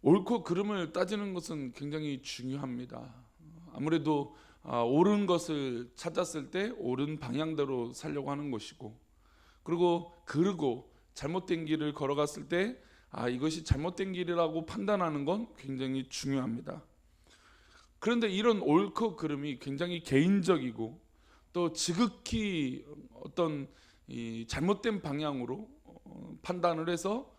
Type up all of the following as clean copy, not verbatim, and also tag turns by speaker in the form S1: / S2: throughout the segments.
S1: 옳고 그름을 따지는 것은 굉장히 중요합니다. 아무래도 옳은 것을 찾았을 때 옳은 방향대로 살려고 하는 것이고, 그리고 잘못된 길을 걸어갔을 때 이것이 잘못된 길이라고 판단하는 건 굉장히 중요합니다. 그런데 이런 옳고 그름이 굉장히 개인적이고 또 지극히 어떤 이 잘못된 방향으로 판단을 해서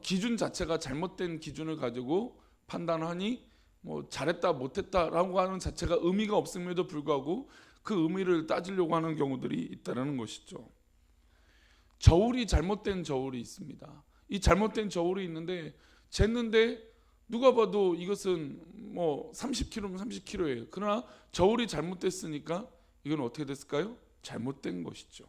S1: 기준 자체가 잘못된 기준을 가지고 판단하니 잘했다 못했다라고 하는 자체가 의미가 없음에도 불구하고 그 의미를 따지려고 하는 경우들이 있다는 것이죠. 저울이 잘못된 저울이 있습니다. 이 잘못된 저울이 있는데 쟀는데 누가 봐도 이것은 30kg면 30kg예요. 그러나 저울이 잘못됐으니까 이건 어떻게 됐을까요? 잘못된 것이죠.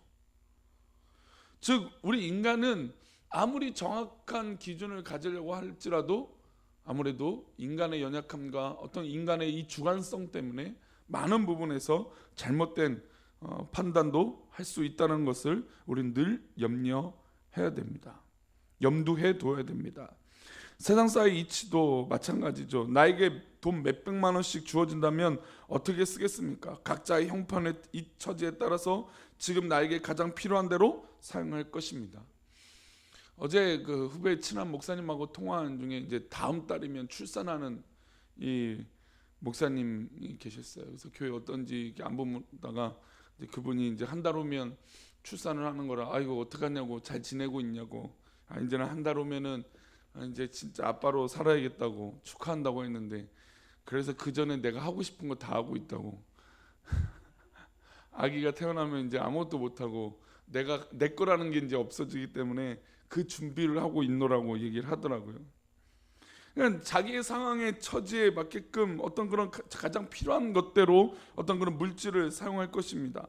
S1: 즉 우리 인간은 아무리 정확한 기준을 가지려고 할지라도 아무래도 인간의 연약함과 어떤 인간의 이 주관성 때문에 많은 부분에서 잘못된 판단도 할 수 있다는 것을 우리는 늘 염려해야 됩니다. 염두해 둬야 됩니다. 세상사의 이치도 마찬가지죠. 나에게 돈 몇백만 원씩 주어진다면 어떻게 쓰겠습니까? 각자의 형편의 이 처지에 따라서 지금 나에게 가장 필요한 대로 사용할 것입니다. 어제 그 후배 친한 목사님하고 통화한 중에 이제 다음 달이면 출산하는 이 목사님이 계셨어요. 그래서 교회 어떤지 안 보다가 이제 그분이 이제 한 달 후면 출산을 하는 거라 이거 어떡하냐고, 잘 지내고 있냐고, 이제는 한 달 후면은 이제 진짜 아빠로 살아야겠다고 축하한다고 했는데, 그래서 그 전에 내가 하고 싶은 거 다 하고 있다고. 아기가 태어나면 이제 아무것도 못 하고 내 거라는 게 이제 없어지기 때문에 그 준비를 하고 있노라고 얘기를 하더라고요. 그러니까 자기의 상황의 처지에 맞게끔 어떤 그런 가장 필요한 것대로 어떤 그런 물질을 사용할 것입니다.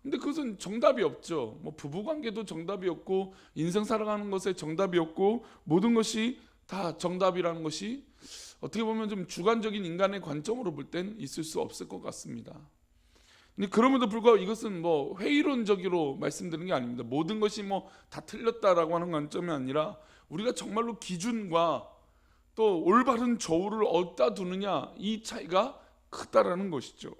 S1: 근데 그것은 정답이 없죠. 부부관계도 정답이 없고 인생 살아가는 것에 정답이 없고 모든 것이 다 정답이라는 것이 어떻게 보면 좀 주관적인 인간의 관점으로 볼 땐 있을 수 없을 것 같습니다. 근데 그럼에도 불구하고 이것은 회의론적으로 말씀드리는 게 아닙니다. 모든 것이 다 틀렸다라고 하는 관점이 아니라 우리가 정말로 기준과 또 올바른 저울을 어디다 두느냐, 이 차이가 크다라는 것이죠.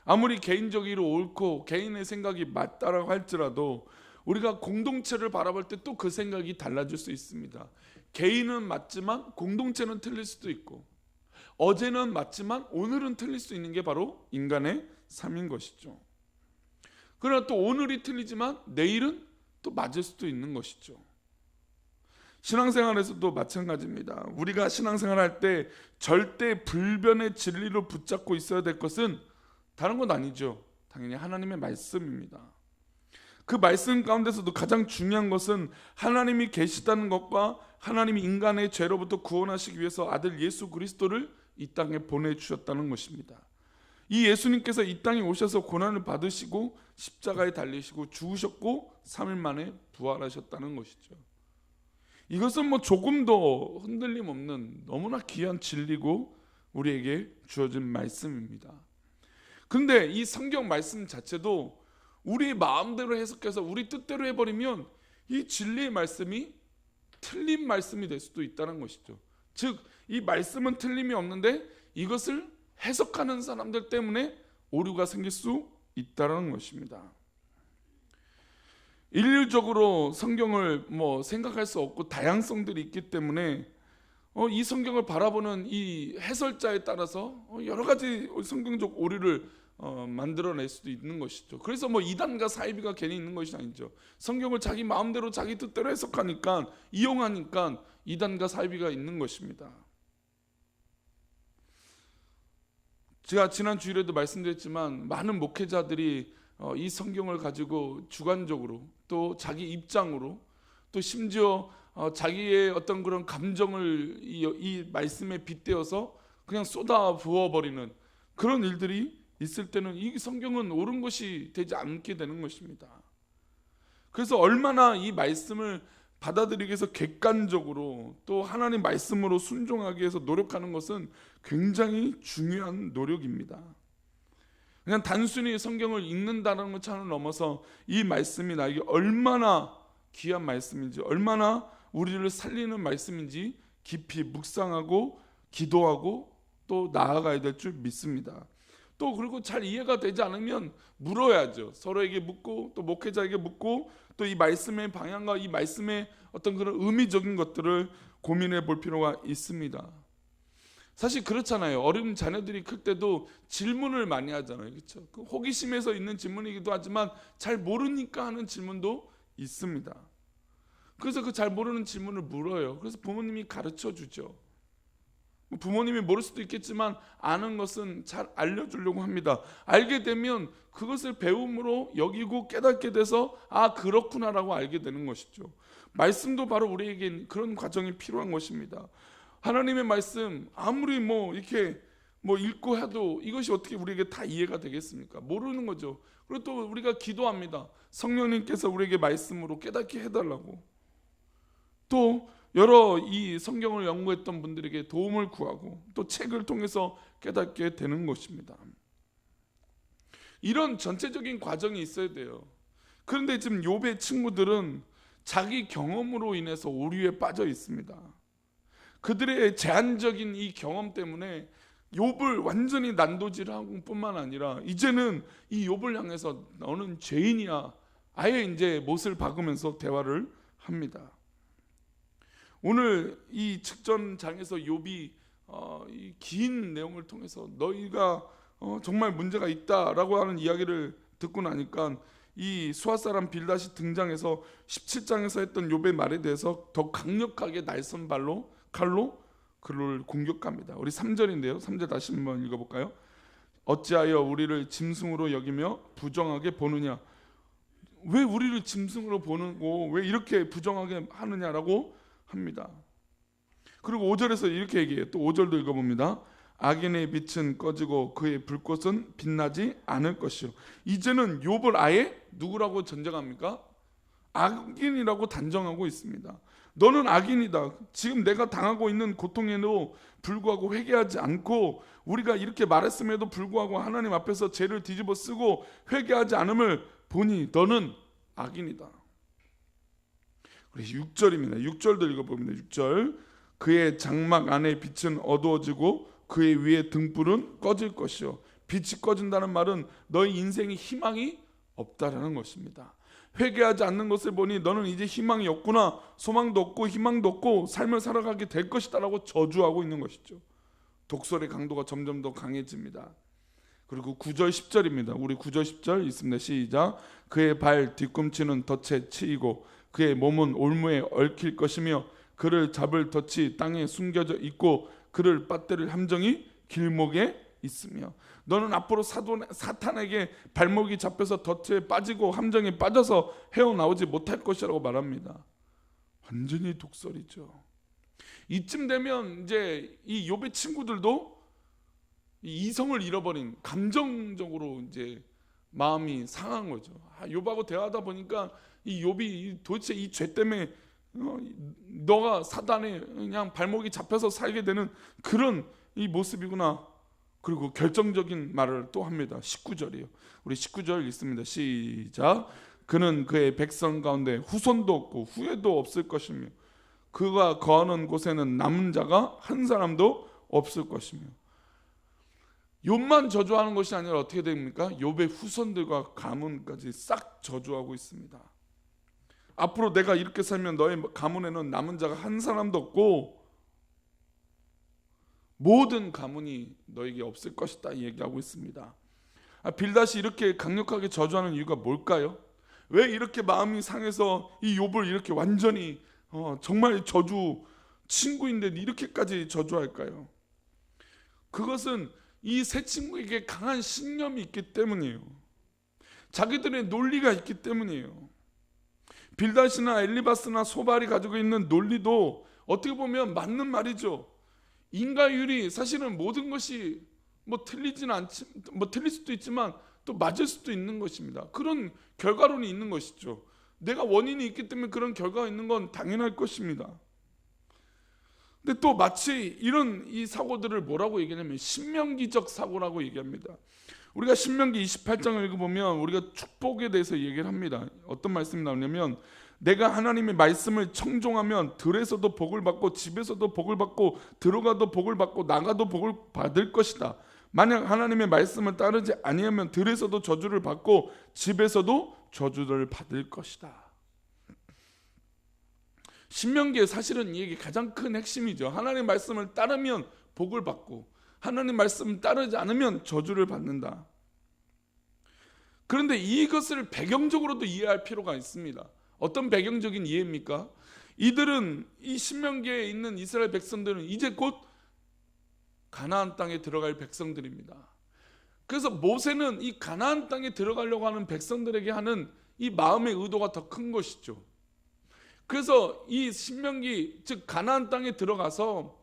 S1: 아무리 개인적으로 옳고 개인의 생각이 맞다라고 할지라도 우리가 공동체를 바라볼 때 또 그 생각이 달라질 수 있습니다. 개인은 맞지만 공동체는 틀릴 수도 있고, 어제는 맞지만 오늘은 틀릴 수 있는 게 바로 인간의 삶인 것이죠. 그러나 또 오늘이 틀리지만 내일은 또 맞을 수도 있는 것이죠. 신앙생활에서도 마찬가지입니다. 우리가 신앙생활할 때 절대 불변의 진리로 붙잡고 있어야 될 것은 다른 건 아니죠. 당연히 하나님의 말씀입니다. 그 말씀 가운데서도 가장 중요한 것은 하나님이 계시다는 것과 하나님이 인간의 죄로부터 구원하시기 위해서 아들 예수 그리스도를 이 땅에 보내주셨다는 것입니다. 이 예수님께서 이 땅에 오셔서 고난을 받으시고 십자가에 달리시고 죽으셨고 3일 만에 부활하셨다는 것이죠. 이것은 조금도 흔들림 없는 너무나 귀한 진리고 우리에게 주어진 말씀입니다. 근데 이 성경 말씀 자체도 우리 마음대로 해석해서 우리 뜻대로 해버리면 이 진리의 말씀이 틀린 말씀이 될 수도 있다는 것이죠. 즉 이 말씀은 틀림이 없는데 이것을 해석하는 사람들 때문에 오류가 생길 수 있다는 것입니다. 일률적으로 성경을 생각할 수 없고 다양성들이 있기 때문에 이 성경을 바라보는 이 해설자에 따라서 여러 가지 성경적 오류를 만들어낼 수도 있는 것이죠. 그래서 이단과 사이비가 괜히 있는 것이 아니죠. 성경을 자기 마음대로 자기 뜻대로 해석하니까, 이용하니까 이단과 사이비가 있는 것입니다. 제가 지난 주일에도 말씀드렸지만 많은 목회자들이 이 성경을 가지고 주관적으로 또 자기 입장으로 또 심지어 자기의 어떤 그런 감정을 이 말씀에 빗대어서 그냥 쏟아 부어버리는 그런 일들이 있을 때는 이 성경은 옳은 것이 되지 않게 되는 것입니다. 그래서 얼마나 이 말씀을 받아들이기 위해서 객관적으로 또 하나님 말씀으로 순종하기 위해서 노력하는 것은 굉장히 중요한 노력입니다. 그냥 단순히 성경을 읽는다는 것만을 넘어서 이 말씀이 나에게 얼마나 귀한 말씀인지, 얼마나 우리를 살리는 말씀인지 깊이 묵상하고 기도하고 또 나아가야 될 줄 믿습니다. 또 그리고 잘 이해가 되지 않으면 물어야죠. 서로에게 묻고 또 목회자에게 묻고 또 이 말씀의 방향과 이 말씀의 어떤 그런 의미적인 것들을 고민해 볼 필요가 있습니다. 사실 그렇잖아요. 어린 자녀들이 클 때도 질문을 많이 하잖아요. 그렇죠? 그 호기심에서 있는 질문이기도 하지만 잘 모르니까 하는 질문도 있습니다. 그래서 그 잘 모르는 질문을 물어요. 그래서 부모님이 가르쳐 주죠. 부모님이 모를 수도 있겠지만 아는 것은 잘 알려주려고 합니다. 알게 되면 그것을 배움으로 여기고 깨닫게 돼서 아 그렇구나라고 알게 되는 것이죠. 말씀도 바로 우리에게 그런 과정이 필요한 것입니다. 하나님의 말씀 아무리 이렇게 읽고 해도 이것이 어떻게 우리에게 다 이해가 되겠습니까? 모르는 거죠. 그리고 또 우리가 기도합니다. 성령님께서 우리에게 말씀으로 깨닫게 해달라고. 또 여러 이 성경을 연구했던 분들에게 도움을 구하고 또 책을 통해서 깨닫게 되는 것입니다. 이런 전체적인 과정이 있어야 돼요. 그런데 지금 욥의 친구들은 자기 경험으로 인해서 오류에 빠져 있습니다. 그들의 제한적인 이 경험 때문에 욥을 완전히 난도질하고 뿐만 아니라 이제는 이 욥을 향해서 너는 죄인이야 아예 이제 못을 박으면서 대화를 합니다. 오늘 이 측전장에서 욥이 이 긴 내용을 통해서 너희가 정말 문제가 있다라고 하는 이야기를 듣고 나니까 이 수아 사람 빌닷이 등장해서 17장에서 했던 욥의 말에 대해서 더 강력하게 날선 칼로 그를 공격합니다. 우리 3절인데요. 3절 다시 한번 읽어볼까요? 어찌하여 우리를 짐승으로 여기며 부정하게 보느냐. 왜 우리를 짐승으로 보는고 왜 이렇게 부정하게 하느냐라고 합니다. 그리고 5절에서 이렇게 얘기해요. 또 5절도 읽어봅니다. 악인의 빛은 꺼지고 그의 불꽃은 빛나지 않을 것이요. 이제는 욥을 아예 누구라고 전정합니까? 악인이라고 단정하고 있습니다. 너는 악인이다. 지금 내가 당하고 있는 고통에도 불구하고 회개하지 않고 우리가 이렇게 말했음에도 불구하고 하나님 앞에서 죄를 뒤집어 쓰고 회개하지 않음을 보니 너는 악인이다. 6절입니다. 6절도 읽어봅니다. 6절 그의 장막 안에 빛은 어두워지고 그의 위에 등불은 꺼질 것이요. 빛이 꺼진다는 말은 너의 인생에 희망이 없다라는 것입니다. 회개하지 않는 것을 보니 너는 이제 희망이 없구나. 소망도 없고 희망도 없고 삶을 살아가게 될 것이다 라고 저주하고 있는 것이죠. 독설의 강도가 점점 더 강해집니다. 그리고 9절 10절입니다. 우리 9절 10절 있습니다. 시작. 그의 발 뒤꿈치는 덫에 치이고 그의 몸은 올무에 얽힐 것이며 그를 잡을 덫이 땅에 숨겨져 있고 그를 빠뜨릴 함정이 길목에 있으며 너는 앞으로 사탄에게 발목이 잡혀서 덫에 빠지고 함정에 빠져서 헤어나오지 못할 것이라고 말합니다. 완전히 독설이죠. 이쯤 되면 이제 이 욥의 친구들도 이성을 잃어버린 감정적으로 이제 마음이 상한 거죠. 욥하고 대화하다 보니까 이 욥이 도대체 이 죄 때문에 너가 사단에 그냥 발목이 잡혀서 살게 되는 그런 이 모습이구나. 그리고 결정적인 말을 또 합니다. 19절이에요. 우리 19절 읽습니다. 시작. 그는 그의 백성 가운데 후손도 없고 후예도 없을 것이며 그가 거하는 곳에는 남은 자가 한 사람도 없을 것이며. 욥만 저주하는 것이 아니라 어떻게 됩니까? 욥의 후손들과 가문까지 싹 저주하고 있습니다. 앞으로 내가 이렇게 살면 너의 가문에는 남은 자가 한 사람도 없고 모든 가문이 너에게 없을 것이다 얘기하고 있습니다. 빌닷이 이렇게 강력하게 저주하는 이유가 뭘까요? 왜 이렇게 마음이 상해서 이 욥을 이렇게 완전히 정말 저주 친구인데 이렇게까지 저주할까요? 그것은 이 세 친구에게 강한 신념이 있기 때문이에요. 자기들의 논리가 있기 때문이에요. 빌닷이나 엘리바스나 소발이 가지고 있는 논리도 어떻게 보면 맞는 말이죠. 인과율이 사실은 모든 것이 틀릴 수도 있지만 또 맞을 수도 있는 것입니다. 그런 결과론이 있는 것이죠. 내가 원인이 있기 때문에 그런 결과가 있는 건 당연할 것입니다. 근데 또 마치 이런 이 사고들을 뭐라고 얘기하냐면 신명기적 사고라고 얘기합니다. 우리가 신명기 28장을 읽어보면 우리가 축복에 대해서 얘기를 합니다. 어떤 말씀이 나오냐면 내가 하나님의 말씀을 청종하면 들에서도 복을 받고 집에서도 복을 받고 들어가도 복을 받고 나가도 복을 받을 것이다. 만약 하나님의 말씀을 따르지 아니하면 들에서도 저주를 받고 집에서도 저주를 받을 것이다. 신명기의 사실은 이게 가장 큰 핵심이죠. 하나님의 말씀을 따르면 복을 받고 하나님의 말씀을 따르지 않으면 저주를 받는다. 그런데 이것을 배경적으로도 이해할 필요가 있습니다. 어떤 배경적인 이해입니까? 이들은 이 신명기에 있는 이스라엘 백성들은 이제 곧 가나안 땅에 들어갈 백성들입니다. 그래서 모세는 이 가나안 땅에 들어가려고 하는 백성들에게 하는 이 마음의 의도가 더 큰 것이죠. 그래서 이 신명기, 즉 가나안 땅에 들어가서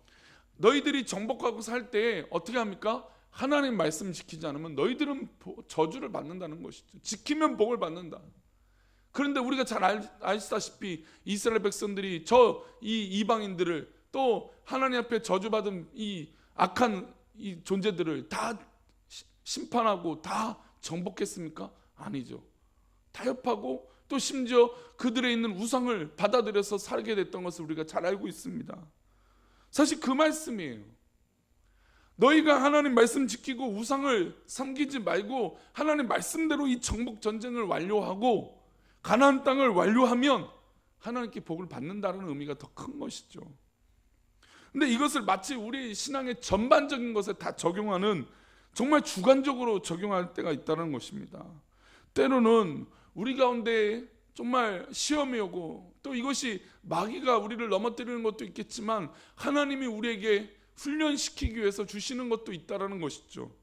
S1: 너희들이 정복하고 살 때 어떻게 합니까? 하나님 말씀 지키지 않으면 너희들은 저주를 받는다는 것이죠. 지키면 복을 받는다. 그런데 우리가 잘 아시다시피 이스라엘 백성들이 이 이방인들을 또 하나님 앞에 저주받은 이 악한 이 존재들을 다 심판하고 다 정복했습니까? 아니죠. 타협하고 또 심지어 그들에 있는 우상을 받아들여서 살게 됐던 것을 우리가 잘 알고 있습니다. 사실 그 말씀이에요. 너희가 하나님 말씀 지키고 우상을 섬기지 말고 하나님 말씀대로 이 정복 전쟁을 완료하고 가나안 땅을 완료하면 하나님께 복을 받는다는 의미가 더 큰 것이죠. 근데 이것을 마치 우리 신앙의 전반적인 것에 다 적용하는, 정말 주관적으로 적용할 때가 있다는 것입니다. 때로는 우리 가운데 정말 시험이 오고 또 이것이 마귀가 우리를 넘어뜨리는 것도 있겠지만 하나님이 우리에게 훈련시키기 위해서 주시는 것도 있다는 것이죠.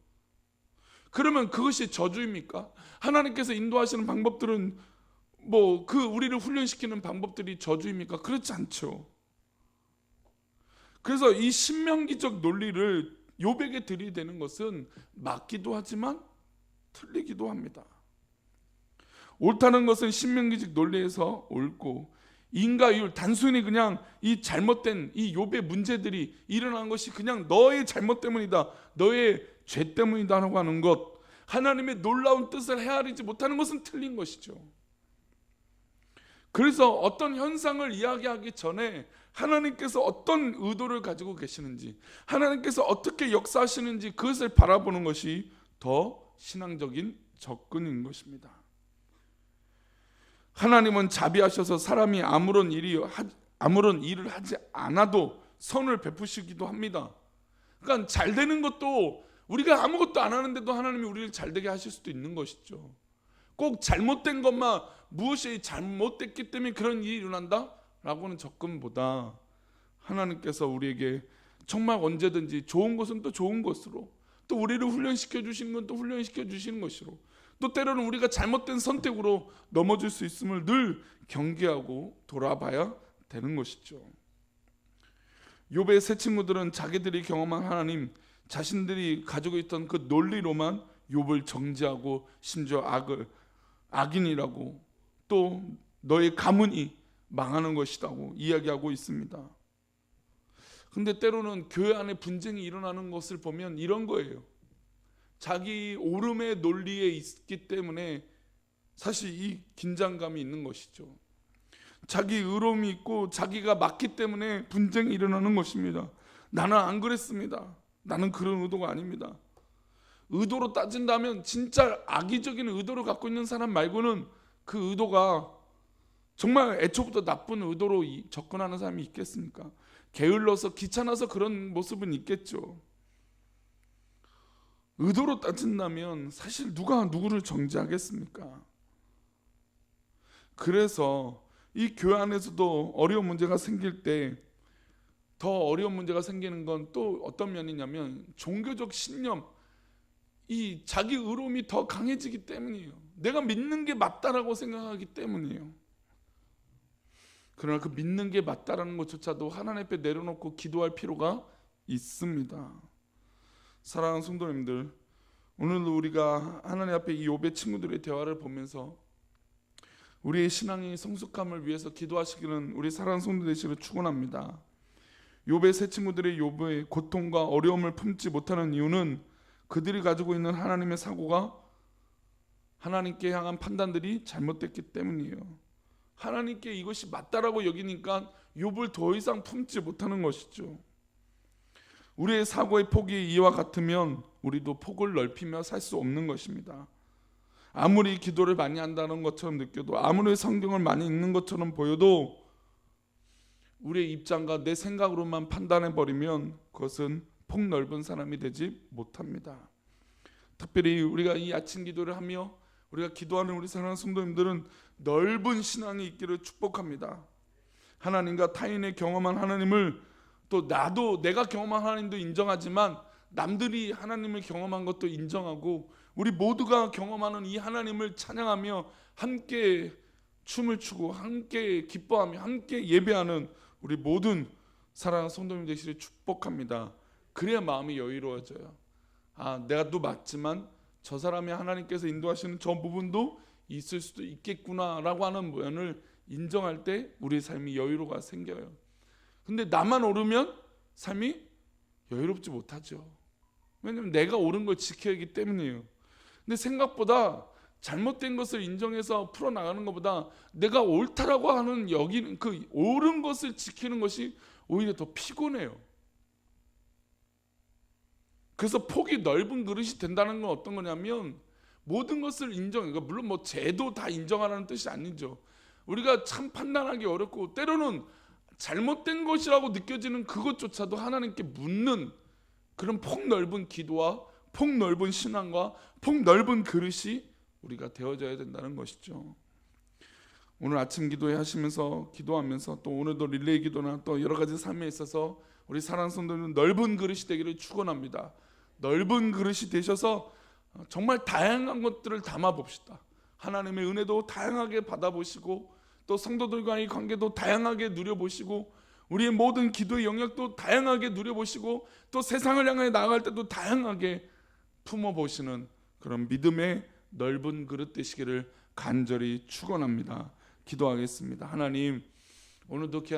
S1: 그러면 그것이 저주입니까? 하나님께서 인도하시는 방법들은 우리를 훈련시키는 방법들이 저주입니까? 그렇지 않죠. 그래서 이 신명기적 논리를 욥에게 들이대는 것은 맞기도 하지만 틀리기도 합니다. 옳다는 것은 신명기적 논리에서 옳고, 인과율, 단순히 그냥 이 잘못된 이 욥의 문제들이 일어난 것이 그냥 너의 잘못 때문이다, 너의 죄 때문이다라고 하는 것, 하나님의 놀라운 뜻을 헤아리지 못하는 것은 틀린 것이죠. 그래서 어떤 현상을 이야기하기 전에 하나님께서 어떤 의도를 가지고 계시는지, 하나님께서 어떻게 역사하시는지 그것을 바라보는 것이 더 신앙적인 접근인 것입니다. 하나님은 자비하셔서 사람이 아무런 일을 하지 않아도 선을 베푸시기도 합니다. 그러니까 잘 되는 것도, 우리가 아무것도 안 하는데도 하나님이 우리를 잘 되게 하실 수도 있는 것이죠. 꼭 잘못된 것만, 무엇이 잘못됐기 때문에 그런 일이 일어난다? 라고는 접근보다 하나님께서 우리에게 정말 언제든지 좋은 것은 또 좋은 것으로, 또 우리를 훈련시켜 주시는 건 또 훈련시켜 주시는 것으로, 또 때로는 우리가 잘못된 선택으로 넘어질 수 있음을 늘 경계하고 돌아봐야 되는 것이죠. 욥의 세 친구들은 자기들이 경험한 하나님, 자신들이 가지고 있던 그 논리로만 욥을 정죄하고 심지어 악인이라고, 또 너의 가문이 망하는 것이라고 이야기하고 있습니다. 근데 때로는 교회 안에 분쟁이 일어나는 것을 보면 이런 거예요. 자기 옳음의 논리에 있기 때문에 사실 이 긴장감이 있는 것이죠. 자기 의로움이 있고 자기가 맞기 때문에 분쟁이 일어나는 것입니다. 나는 안 그랬습니다. 나는 그런 의도가 아닙니다. 의도로 따진다면 진짜 악의적인 의도를 갖고 있는 사람 말고는 그 의도가 정말 애초부터 나쁜 의도로 접근하는 사람이 있겠습니까? 게을러서 귀찮아서 그런 모습은 있겠죠. 의도로 따진다면 사실 누가 누구를 정죄하겠습니까? 그래서 이 교회 안에서도 어려운 문제가 생길 때 더 어려운 문제가 생기는 건 또 어떤 면이냐면 종교적 신념, 이 자기 의로움이 더 강해지기 때문이에요. 내가 믿는 게 맞다라고 생각하기 때문이에요. 그러나 그 믿는 게 맞다라는 것조차도 하나님 앞에 내려놓고 기도할 필요가 있습니다. 사랑하는 성도님들, 오늘도 우리가 하나님 앞에 이 욥의 친구들의 대화를 보면서 우리의 신앙의 성숙함을 위해서 기도하시기는 우리 사랑하는 성도 되시기를 축원합니다. 욥의 세 친구들의 욥의 고통과 어려움을 품지 못하는 이유는 그들이 가지고 있는 하나님의 사고가, 하나님께 향한 판단들이 잘못됐기 때문이에요. 하나님께 이것이 맞다라고 여기니까 욥을 더 이상 품지 못하는 것이죠. 우리의 사고의 폭이 이와 같으면 우리도 폭을 넓히며 살 수 없는 것입니다. 아무리 기도를 많이 한다는 것처럼 느껴도, 아무리 성경을 많이 읽는 것처럼 보여도 우리의 입장과 내 생각으로만 판단해버리면 그것은 폭넓은 사람이 되지 못합니다. 특별히 우리가 이 아침 기도를 하며 우리가 기도하는 우리 사랑하는 성도님들은 넓은 신앙이 있기를 축복합니다. 하나님과 타인의 경험한 하나님을, 또 나도 내가 경험한 하나님도 인정하지만 남들이 하나님을 경험한 것도 인정하고, 우리 모두가 경험하는 이 하나님을 찬양하며 함께 춤을 추고 함께 기뻐하며 함께 예배하는 우리 모든 사랑하는 성도님 되시기를 축복합니다. 그래야 마음이 여유로워져요. 내가 또 맞지만 저 사람이 하나님께서 인도하시는 저 부분도 있을 수도 있겠구나라고 하는 면을 인정할 때 우리의 삶이 여유로가 생겨요. 근데 나만 오르면 삶이 여유롭지 못하죠. 왜냐하면 내가 옳은 걸 지켜야 하기 때문이에요. 근데 생각보다 잘못된 것을 인정해서 풀어나가는 것보다 내가 옳다라고 하는 여기는 그 옳은 것을 지키는 것이 오히려 더 피곤해요. 그래서 폭이 넓은 그릇이 된다는 건 어떤 거냐면 모든 것을 인정해. 그러니까 물론 뭐 죄도 다 인정하라는 뜻이 아니죠. 우리가 참 판단하기 어렵고 때로는 잘못된 것이라고 느껴지는 그것조차도 하나님께 묻는 그런 폭넓은 기도와 폭넓은 신앙과 폭넓은 그릇이 우리가 되어져야 된다는 것이죠. 오늘 아침 기도회 하시면서 기도하면서 또 오늘도 릴레이 기도나 또 여러 가지 삶에 있어서 우리 사랑하는 성도님은 넓은 그릇이 되기를 축원합니다. 넓은 그릇이 되셔서 정말 다양한 것들을 담아 봅시다. 하나님의 은혜도 다양하게 받아보시고 또 성도들과의 관계도 다양하게 누려보시고 우리의 모든 기도의 영역도 다양하게 누려보시고 또 세상을 향해 나아갈 때도 다양하게 품어보시는 그런 믿음의 넓은 그릇 되시기를 간절히 축원합니다. 기도하겠습니다. 하나님, 오늘도 귀한